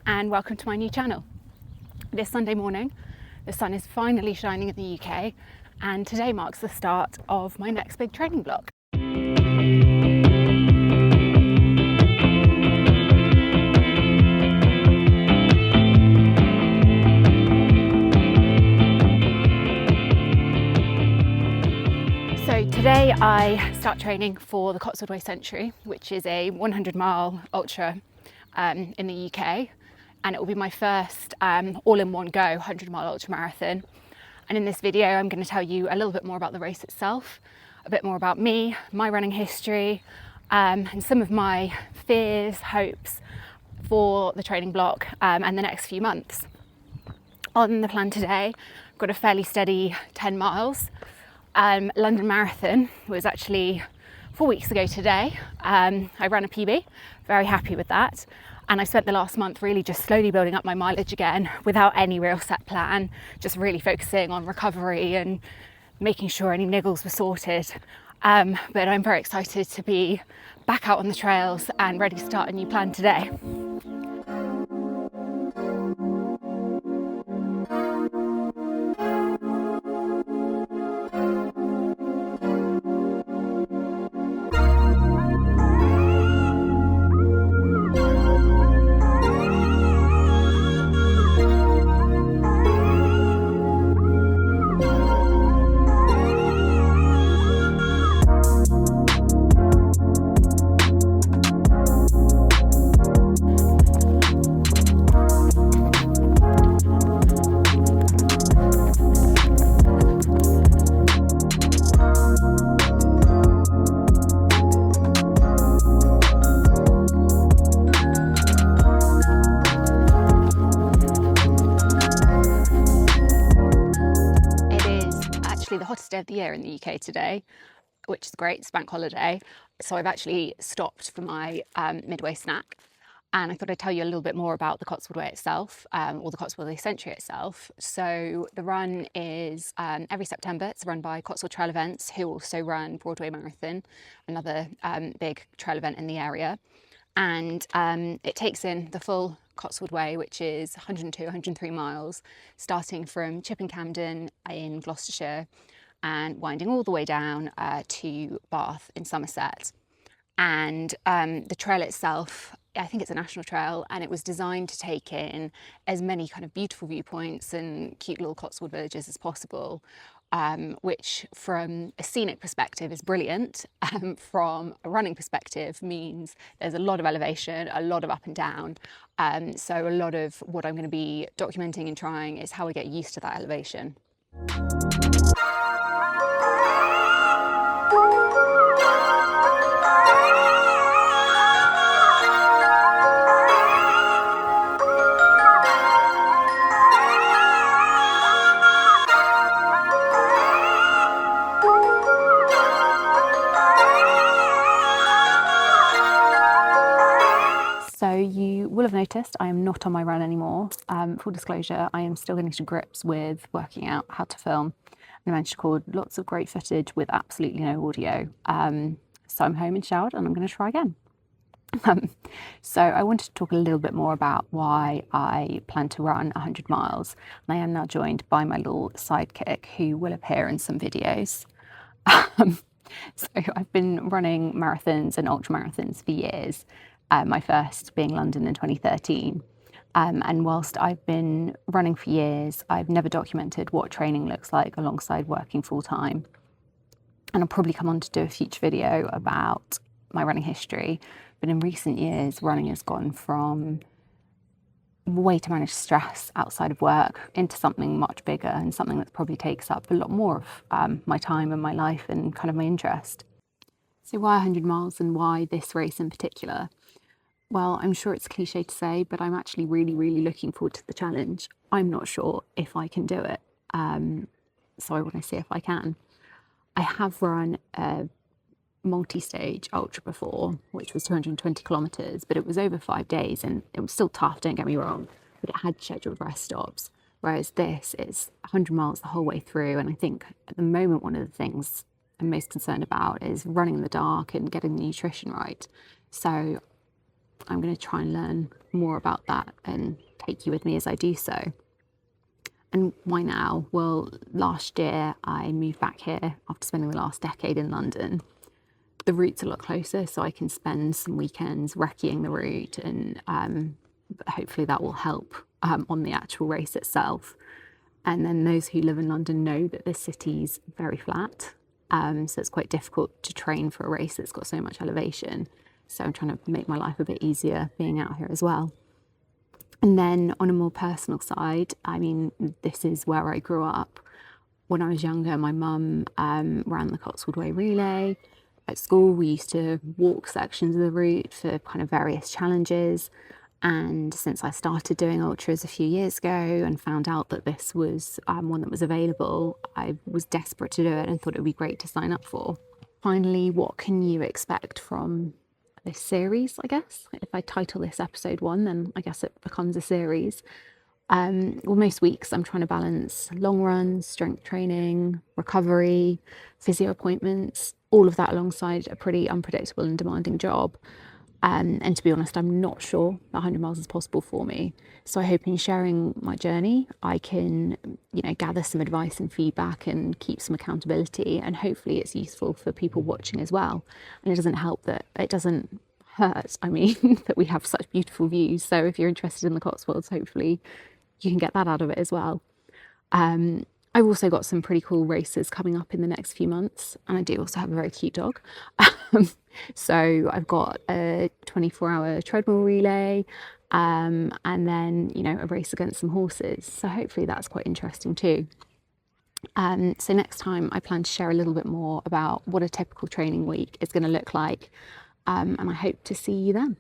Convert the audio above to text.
and welcome to my new channel. This Sunday morning, the sun is finally shining in the UK, and today marks the start of my next big training block. So today I start training for the Cotswold Century, which is a 100-mile ultra in the UK, and it will be my first all-in-one go 100-mile ultra marathon. And in this video I'm going to tell you a little bit more about the race itself, a bit more about me, my running history, and some of my fears, hopes for the training block and the next few months. On the plan today, I've got a fairly steady 10 miles. London Marathon was actually 4 weeks ago today. I ran a PB, very happy with that. And I spent the last month really just slowly building up my mileage again without any real set plan, just really focusing on recovery and making sure any niggles were sorted. But I'm very excited to be back out on the trails and ready to start a new plan today. The hottest day of the year in the UK today, which is great. It's bank holiday, so I've actually stopped for my midway snack, and I thought I'd tell you a little bit more about the Cotswold Way itself, or the Cotswold Century itself. So the run is every September. It's run by Cotswold Trail Events, who also run Broadway Marathon, another big trail event in the area, and it takes in the full Cotswold Way, which is 102, 103 miles, starting from Chipping Camden in Gloucestershire and winding all the way down to Bath in Somerset. And the trail itself, I think it's a national trail, and it was designed to take in as many kind of beautiful viewpoints and cute little Cotswold villages as possible, which from a scenic perspective is brilliant. From a running perspective means there's a lot of elevation, a lot of up and down. So a lot of what I'm going to be documenting and trying is how I get used to that elevation. So you will have noticed I am not on my run anymore. Full disclosure, I am still getting to grips with working out how to film. I managed to record lots of great footage with absolutely no audio. So I'm home and showered, and I'm going to try again. So I wanted to talk a little bit more about why I plan to run 100 miles. And I am now joined by my little sidekick, who will appear in some videos. So I've been running marathons and ultra marathons for years. My first being London in 2013. And whilst I've been running for years, I've never documented what training looks like alongside working full time. And I'll probably come on to do a future video about my running history. But in recent years, running has gone from a way to manage stress outside of work into something much bigger, and something that probably takes up a lot more of my time and my life and kind of my interest. So why 100 miles and why this race in particular? Well, I'm sure it's cliche to say, but I'm actually really, really looking forward to the challenge. I'm not sure if I can do it, so I want to see if I can. I have run a multi-stage ultra before, which was 220 kilometres, but it was over 5 days, and it was still tough, don't get me wrong, but it had scheduled rest stops, whereas this is 100 miles the whole way through. And I think at the moment, one of the things I'm most concerned about is running in the dark and getting the nutrition right. So I'm going to try and learn more about that and take you with me as I do so. And why now? Well, last year I moved back here after spending the last decade in London. The route's a lot closer, so I can spend some weekends recceing the route, and hopefully that will help on the actual race itself. And then those who live in London know that this city's very flat, so it's quite difficult to train for a race that's got so much elevation. So I'm trying to make my life a bit easier being out here as well. And then on a more personal side, I mean, this is where I grew up. When I was younger, my mum ran the Cotswold Way relay. At school, we used to walk sections of the route for kind of various challenges. And since I started doing ultras a few years ago and found out that this was one that was available, I was desperate to do it and thought it would be great to sign up for. Finally, what can you expect from this series, I guess? If I title this episode 1, then I guess it becomes a series. Well, most weeks I'm trying to balance long runs, strength training, recovery, physio appointments, all of that alongside a pretty unpredictable and demanding job. And to be honest, I'm not sure that 100 miles is possible for me. So I hope in sharing my journey, I can, gather some advice and feedback and keep some accountability. And hopefully it's useful for people watching as well. And it doesn't hurt, that we have such beautiful views. So if you're interested in the Cotswolds, hopefully you can get that out of it as well. I've also got some pretty cool races coming up in the next few months, and I do also have a very cute dog. So I've got a 24-hour treadmill relay, and then, a race against some horses. So hopefully that's quite interesting too. So next time I plan to share a little bit more about what a typical training week is going to look like, and I hope to see you then.